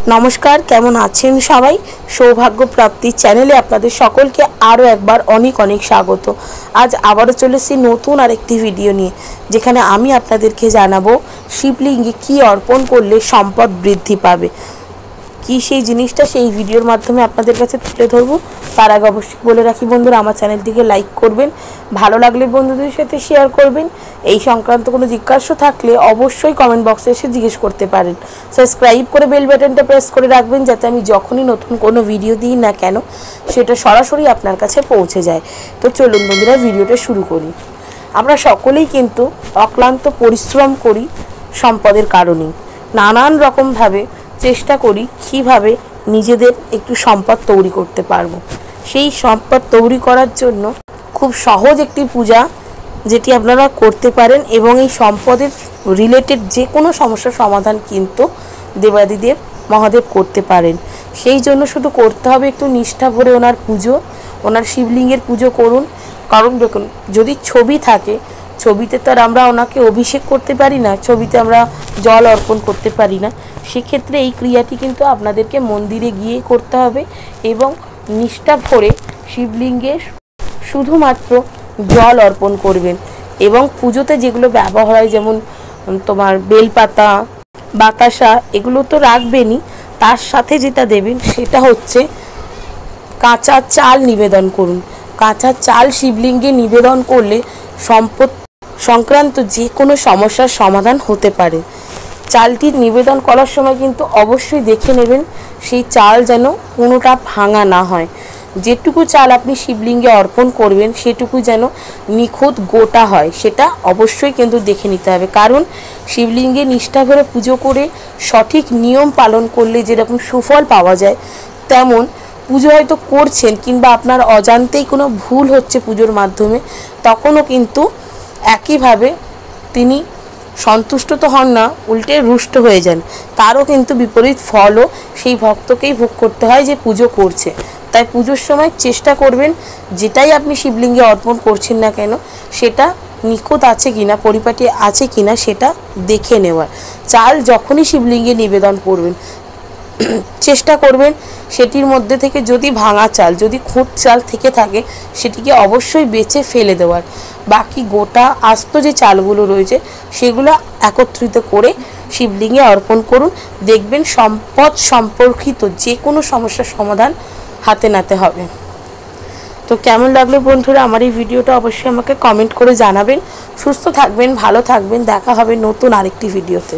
नमस्कार केमन आছেন सबाई सौभाग्य प्राप्ति चैनेले आपनादेर सकलके आरो एकबार अनेक अनेक स्वागत। आज आबारो चले एसेछि नतून आरेकटी भिडियो निये जेखाने आमी आपनादेरके जानाबो शिवलिंगे कि अर्पण करले सम्पद बृद्धि पाबे कि सेई जिनिसटा सेई भिडियोर माध्यमे आपनादेर काछे तुले धरबो। तार आगे अवश्यई बोले राखी बंधुरा आमार चैनेलटिके लाइक करबेन, भालो लागले बंधुदेर साथे शेयर करबेन। এই সংক্রান্ত কোনো জিজ্ঞাসা থাকলে অবশ্যই কমেন্ট বক্সে এসে জিজ্ঞেস করতে পারেন। সাবস্ক্রাইব করে বেল বাটনটা প্রেস করে রাখবেন যাতে আমি যখনই নতুন কোনো ভিডিও দিই না কেন সেটা সরাসরি আপনার কাছে পৌঁছে যায়। তো চলুন বন্ধুরা ভিডিওটা শুরু করি। আমরা সকলেই কিন্তু অক্লান্ত পরিশ্রম করি সম্পদের কারণে, নানান রকম ভাবে চেষ্টা করি কিভাবে নিজেদের একটু সম্পদ তৈরি করতে পারবো। সেই সম্পদ তৈরি করার জন্য খুব সহজ একটি পূজা যেটি আপনারা করতে পারেন এবং এই সম্পদের রিলেটেড যে কোনো সমস্যার সমাধান কিন্তু দেবাদিদেব মহাদেব করতে পারেন। সেই জন্য শুধু করতে হবে একটু নিষ্ঠা ভরে ওনার পুজো, ওনার শিবলিঙ্গের পুজো করুন। কারণ দেখুন যদি ছবি থাকে, ছবিতে তো আর আমরা ওনাকে অভিষেক করতে পারি না, ছবিতে আমরা জল অর্পণ করতে পারি না। সেক্ষেত্রে এই ক্রিয়াটি কিন্তু আপনাদেরকে মন্দিরে গিয়ে করতে হবে এবং নিষ্ঠা ভরে শিবলিঙ্গে শুধুমাত্র জল अर्पण करबेन एवं पुजोते जेगुलो व्यवहार हय जेमन तोमार बेलपाता बातासा एगुलो तो राखबेनई, तार साथे जेटा देबेन सेटा हच्छे काँचा चाल निवेदन करुन। काँचा चाल शिवलिंगे निवेदन करले सम्पद संक्रांत जे कोनो समस्यार समाधान होते पारे। चालटी निवेदन करार समय किन्तु अवश्यई देखे नेबेन सेई चाल जेन कोनोटा भांगा ना हय। जेटुकू चाल अपनी शिवलिंगे अर्पण करबेन सेटुकू जेन निखुत गोटा हय सेटा अवश्यई किन्तु देखे निते हबे। कारण शिवलिंगे निष्ठा भरे पुजो करे सठिक नियम पालन करले जेरकम सुफल पाওয়া যায় तेमन पुजो हयतो करछेन किंबा आपनार अजान्तेई कोनो भूल होच्छे पुजोर माध्यमे तखनो किन्तु एकई भावे तिनि सन्तुष्ट तो हन ना, उल्टे रुष्ट हये जान। तारो किन्तु विपरीत फलो सेई भक्तकेई भोग करते हय जे पुजो करछे। তাই পুজোর সময় চেষ্টা করবেন যেটাই আপনি শিবলিঙ্গে অর্পণ করছেন না কেন সেটা নিখুঁত আছে কিনা, পরিপাটি আছে কিনা সেটা দেখে নেওয়ার। চাল যখনই শিবলিঙ্গে নিবেদন করবেন চেষ্টা করবেন সেটির মধ্যে থেকে যদি ভাঙা চাল, যদি খুঁত চাল থেকে থাকে সেটিকে অবশ্যই বেছে ফেলে দেওয়ার। বাকি গোটা আস্ত যে চালগুলো রয়েছে সেগুলো একত্রিত করে শিবলিঙ্গে অর্পণ করুন। দেখবেন সম্পদ সম্পর্কিত যে কোনো সমস্যার সমাধান हाथे नाते हबे। तो केमन लागलो बंधुरा आमार এই ভিডিওটা অবশ্যই আমাকে কমেন্ট করে জানাবেন। সুস্থ থাকবেন, ভালো থাকবেন, দেখা হবে নতুন আরেকটি ভিডিওতে।